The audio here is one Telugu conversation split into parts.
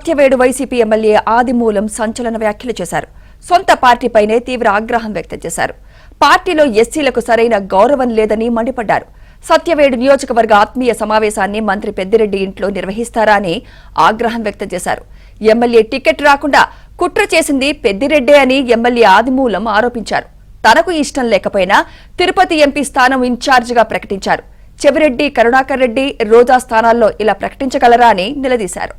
సత్యవేడు వైసీపీ ఎమ్మెల్యే ఆదిమూలం సంచలన వ్యాఖ్యలు చేశారు. సొంత పార్టీపైనే తీవ్ర ఆగ్రహం వ్యక్తం చేశారు. పార్టీలో ఎస్సీలకు సరైన గౌరవం లేదని మండిపడ్డారు. సత్యవేడు నియోజకవర్గ ఆత్మీయ సమావేశాన్ని మంత్రి పెద్దిరెడ్డి ఇంట్లో నిర్వహిస్తారా అని ఆగ్రహం వ్యక్తం చేశారు. ఎమ్మెల్యే టికెట్ రాకుండా కుట్ర చేసింది పెద్దిరెడ్డే అని ఎమ్మెల్యే ఆదిమూలం ఆరోపించారు. తనకు ఇష్టం లేకపోయినా తిరుపతి ఎంపీ స్థానం ఇన్ఛార్జిగా ప్రకటించారు. చెవిరెడ్డి, కరుణాకర్ రెడ్డి, రోజా స్థానాల్లో ఇలా ప్రకటించగలరా అని నిలదీశారు.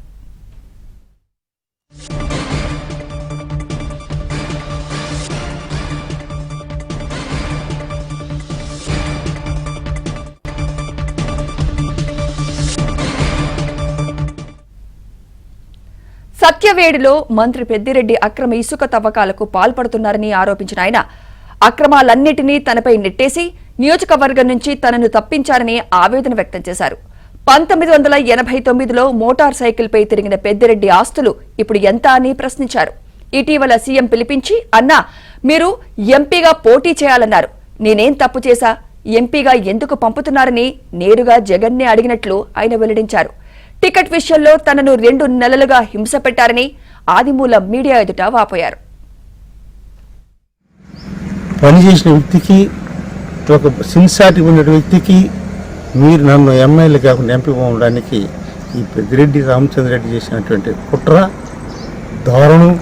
సత్యవేడులో మంత్రి పెద్దిరెడ్డి అక్రమ ఇసుక తవ్వకాలకు పాల్పడుతున్నారని ఆరోపించిన ఆయన అక్రమాలన్నిటినీ తనపై నెట్టేసి నియోజకవర్గం నుంచి తనను తప్పించారని ఆవేదన వ్యక్తం చేశారు. 1989లో మోటార్ సైకిల్పై తిరిగిన పెద్దిరెడ్డి ఆస్తులు ఇప్పుడు ఎంత అని ప్రశ్నించారు. ఇటీవల సీఎం పిలిపించి అన్నా మీరు ఎంపీగా పోటీ చేయాలన్నారు. నేనేం తప్పు చేశా, ఎంపీగా ఎందుకు పంపుతున్నారని నేరుగా జగన్నే అడిగినట్లు ఆయన వెల్లడించారు. టికెట్ విషయంలో తనను 2 నెలలుగా హింస పెట్టారని ఆదిమూలం మీడియా ఎదుట వాపోయారు. పనిచేసిన వ్యక్తికి, ఒక సిన్సారిటీ ఉన్న వ్యక్తికి మీరు నన్ను ఎమ్మెల్యే కాకుండా ఎంపీ ఉండడానికి ఈ పెద్దిరెడ్డి రామచంద్రరెడ్డి చేసినటువంటి కుట్ర, దారుణం,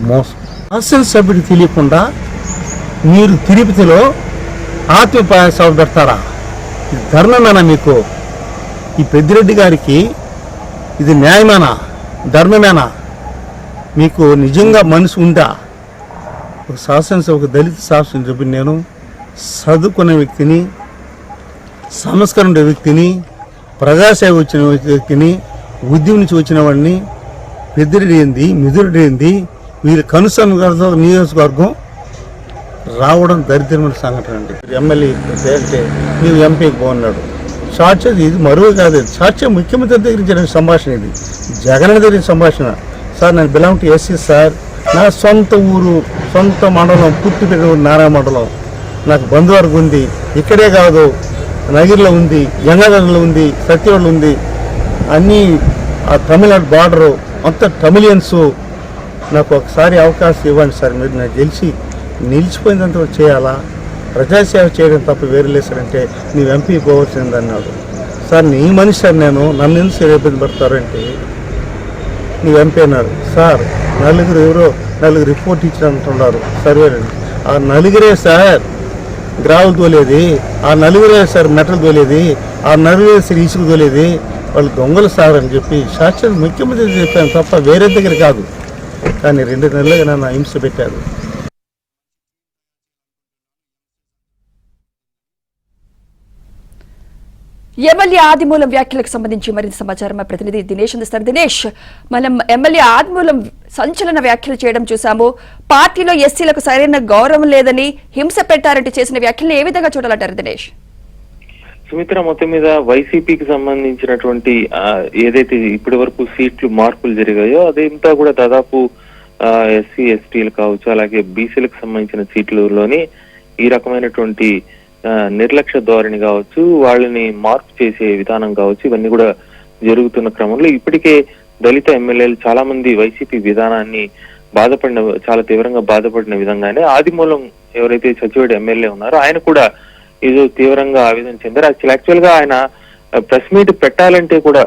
మోసం. శాసనసభ్యుడికి తెలియకుండా మీరు తిరుపతిలో ఆత్మీయ సభ పెడతారా? ఇది ధర్మమేనా మీకు? ఈ పెద్దిరెడ్డి గారికి ఇది న్యాయమేనా, ధర్మమేనా? మీకు నిజంగా మనసు ఉందా? ఒక శాసనసభ, దళిత శాసనసభ్యుని, నేను చదువుకున్న వ్యక్తిని, సంస్కరణ ఉండే వ్యక్తిని, ప్రజాసేవ వచ్చిన వ్యక్తిని, ఉద్యమం నుంచి వచ్చిన వాడిని. పెద్దిరెడ్డి ఏంది, మిదురెడ్డి ఏంది, వీరి కనుసంగ నియోజకవర్గం రావడం దరిద్రమైన సంఘటన అండి. ఎమ్మెల్యే అంటే నీవు ఎంపీకి బాగున్నాడు. సాక్ష్యం ఇది మరువు కాదు. సాక్ష్యం ముఖ్యమంత్రి దగ్గర జరిగిన సంభాషణ, ఇది జగన్ దగ్గర సంభాషణ. సార్ నేను బిలాంగ్ టు ఎస్సీ సార్. నా సొంత ఊరు, సొంత మండలం, పుట్టిపెట్టిన ఊరు నారాయణ మండలం. నాకు బంధువర్గం ఉంది. ఇక్కడే కాదు, నగిరిలో ఉంది, గంగాధర్లో ఉంది, సత్యవాడలో ఉంది. అన్నీ ఆ తమిళనాడు బార్డరు అంతా తమిళియన్స్. నాకు ఒకసారి అవకాశం ఇవ్వండి సార్. మీరు నాకు గెలిచి నిలిచిపోయినంత చేయాలా? ప్రజాసేవ చేయడం తప్ప వేరే లేసారంటే నీవు ఎంపీ పోవచ్చింది అన్నాడు. సార్ నీ మనిషి సార్, నేను నన్ను ఎందుకు ఇబ్బంది పడతారంటే నీవు ఎంపీ అన్నాడు. సార్ ఎవరో నలుగురు రిపోర్ట్ ఇచ్చినట్టున్నారు సర్వేలండి. ఆ నలుగురే సార్ గ్రావులు తోలేది, ఆ నలుగురే సార్ మెటల్ తోలేది, ఆ నలుగురే సార్ ఇసుకు తోలేది, వాళ్ళు దొంగలు సార్ అని చెప్పి సాక్షాత్ ముఖ్యమంత్రి చెప్పాను తప్ప వేరే దగ్గర కాదు. కానీ 2 నెలలుగా నన్ను హింస పెట్టారు. ఎమ్మెల్యే ఆదిమూలం వ్యాఖ్యలకు సంబంధించి మరింత సమాచారం మా ప్రతినిధి దినేష్ అందిస్తారు. దినేష్, మనం ఎమ్మెల్యే ఆదిమూలం సంచలన వ్యాఖ్యలు చేయడం చూసాము. పార్టీలో ఎస్సీలకు సరైన గౌరవం లేదని హింస పెట్టారంటే చేసిన వ్యాఖ్యలను ఏ విధంగా చూడాలంటారు దినేష్? సుమిత్ర, మొత్తం మీద వైసీపీకి సంబంధించినటువంటి ఏదైతే ఇప్పటి వరకు సీట్లు మార్పులు జరిగాయో అదంతా కూడా దాదాపు ఎస్సీ ఎస్టీలు కావచ్చు, అలాగే బీసీలకు సంబంధించిన సీట్లలోని ఈ రకమైనటువంటి నిర్లక్ష్య ధోరణి కావచ్చు, వాళ్ళని మార్పు చేసే విధానం కావచ్చు, ఇవన్నీ కూడా జరుగుతున్న క్రమంలో ఇప్పటికే దళిత ఎమ్మెల్యేలు చాలా మంది వైసీపీ విధానాన్ని చాలా తీవ్రంగా బాధపడిన విధంగానే ఆదిమూలం ఎవరైతే సచివేడు ఎమ్మెల్యే ఉన్నారో ఆయన కూడా ఏదో తీవ్రంగా ఆవేదన చెందారు. యాక్చువల్ గా ఆయన ప్రెస్ మీట్ పెట్టాలంటే కూడా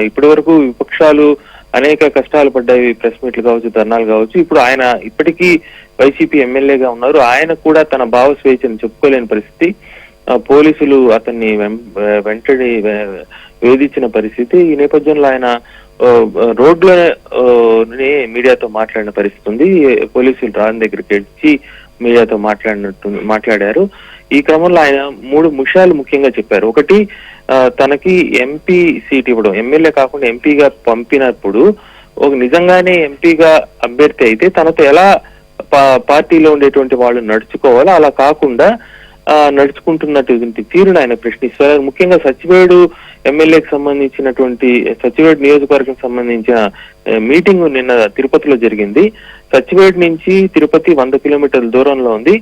ఇప్పటి వరకు విపక్షాలు అనేక కష్టాలు పడ్డాయి. ప్రెస్ మీట్లు కావచ్చు, ధర్నాలు కావచ్చు. ఇప్పుడు ఆయన ఇప్పటికీ వైసీపీ ఎమ్మెల్యేగా ఉన్నారు. ఆయన కూడా తన భావ స్వేచ్ఛను చెప్పుకోలేని పరిస్థితి. పోలీసులు అతన్ని వెంటనే వేధించిన పరిస్థితి. ఈ నేపథ్యంలో ఆయన రోడ్లోనే మీడియాతో మాట్లాడిన పరిస్థితి ఉంది. పోలీసులు రాని దగ్గరికి వచ్చి మీడియాతో మాట్లాడారు. ఈ క్రమంలో ఆయన 3 విషయాలు ముఖ్యంగా చెప్పారు. ఒకటి, తనకి ఎంపీ సీట్ ఇవ్వడం, ఎమ్మెల్యే కాకుండా ఎంపీగా పంపినప్పుడు నిజంగానే ఎంపీగా అభ్యర్థి అయితే తనతో ఎలా పార్టీలో ఉండేటువంటి వాళ్ళు నడుచుకోవాలో అలా కాకుండా నడుచుకుంటున్నటువంటి తీరును ఆయన ప్రశ్నిస్తారు. ముఖ్యంగా సచివేడు ఎమ్మెల్యేకి సంబంధించినటువంటి సచివేడు నియోజకవర్గం సంబంధించిన మీటింగ్ నిన్న తిరుపతిలో జరిగింది. సచివేడు నుంచి తిరుపతి 100 కిలోమీటర్ల దూరంలో ఉంది.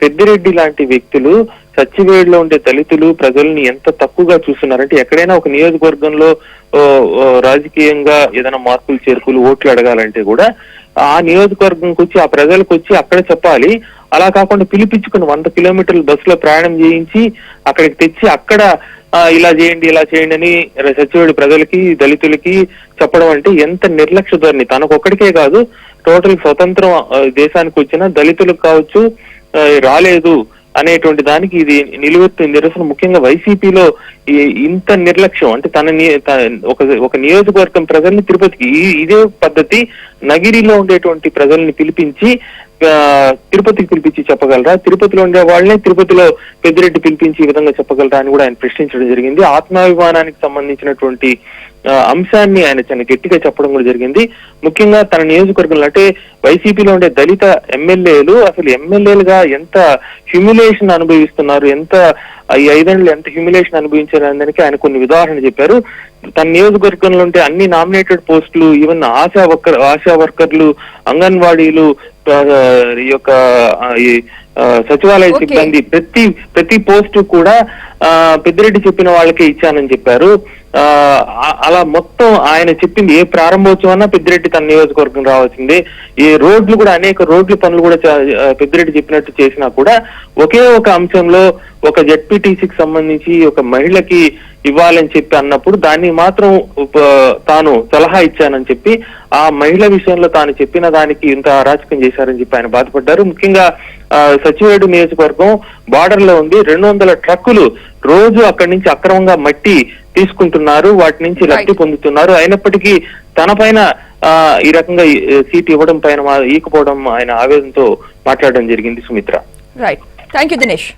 పెద్దిరెడ్డి లాంటి వ్యక్తులు సచ్చివేడులో ఉండే దళితులు ప్రజల్ని ఎంత తక్కువగా చూస్తున్నారంటే, ఎక్కడైనా ఒక నియోజకవర్గంలో రాజకీయంగా ఏదైనా మార్పులు చేర్పులు ఓట్లు అడగాలంటే కూడా ఆ నియోజకవర్గంకి వచ్చి ఆ ప్రజలకు వచ్చి అక్కడ చెప్పాలి. అలా కాకుండా పిలిపించుకుని 100 కిలోమీటర్లు బస్సులో ప్రయాణం చేయించి అక్కడికి తెచ్చి అక్కడ ఇలా చేయండి అని సచివుడి ప్రజలకి దళితులకి చెప్పడం అంటే ఎంత నిర్లక్ష్య ధోరణి. తనకొక్కడికే కాదు, టోటల్ స్వతంత్రం దేశానికి వచ్చిన దళితులకు కావచ్చు రాలేదు అనేటువంటి దానికి ఇది నిలువెత్తు నిరసన. ముఖ్యంగా వైసీపీలో ఇంత నిర్లక్ష్యం అంటే ఒక నియోజకవర్గం ప్రజల్ని తిరుపతికి ఇదే పద్ధతి నగిరిలో ఉండేటువంటి ప్రజల్ని పిలిపించి తిరుపతికి పిలిపించి చెప్పగలరా? తిరుపతిలో ఉండే వాళ్ళనే తిరుపతిలో పెద్దిరెడ్డి పిలిపించి ఈ విధంగా చెప్పగలరా అని కూడా ఆయన ప్రశ్నించడం జరిగింది. ఆత్మాభిమానానికి సంబంధించినటువంటి అంశాన్ని ఆయన చాలా గట్టిగా చెప్పడం కూడా జరిగింది. ముఖ్యంగా తన నియోజకవర్గంలో అంటే వైసీపీలో ఉండే దళిత ఎమ్మెల్యేలు అసలు ఎమ్మెల్యేలుగా ఎంత హ్యూమిలేషన్ అనుభవిస్తున్నారు, ఎంత ఈ 5 ఏళ్ళు ఎంత హ్యూమిలేషన్ అనుభవించారు అనడానికి ఆయన కొన్ని ఉదాహరణలు చెప్పారు. తన నియోజకవర్గంలో ఉంటే అన్ని నామినేటెడ్ పోస్టులు, ఈవెన్ ఆశా వర్కర్లు, అంగన్వాడీలు, ఈ యొక్క సచివాలయ సిబ్బంది ప్రతి పోస్టు కూడా పెద్దిరెడ్డి చెప్పిన వాళ్ళకే ఇచ్చానని చెప్పారు. అలా మొత్తం ఆయన చెప్పింది ఏ ప్రారంభోత్సవాన్నా పెద్దిరెడ్డి తన నియోజకవర్గం రావాల్సిందే. ఈ రోడ్లు కూడా అనేక రోడ్ల పనులు కూడా పెద్దిరెడ్డి చెప్పినట్టు చేసినా కూడా ఒకే ఒక అంశంలో ఒక జెడ్పీటీసీకి సంబంధించి ఒక మహిళకి ఇవ్వాలని చెప్పి అన్నప్పుడు దాన్ని మాత్రం తాను సలహా ఇచ్చానని చెప్పి ఆ మహిళ విషయంలో తాను చెప్పిన దానికి ఇంత అరాచకం చేశారని చెప్పి ఆయన బాధపడ్డారు. ముఖ్యంగా సచివేడు నియోజకవర్గం బార్డర్ లో ఉంది. 200 ట్రక్కులు రోజు అక్కడి నుంచి అక్రమంగా మట్టి తీసుకుంటున్నారు, వాటి నుంచి లబ్ధి పొందుతున్నారు. అయినప్పటికీ తన పైన ఈ రకంగా సీట్ ఇవ్వడం పైన ఈకపోవడం ఆయన ఆవేదనతో మాట్లాడడం జరిగింది. Sumitra. Right, thank you Dinesh.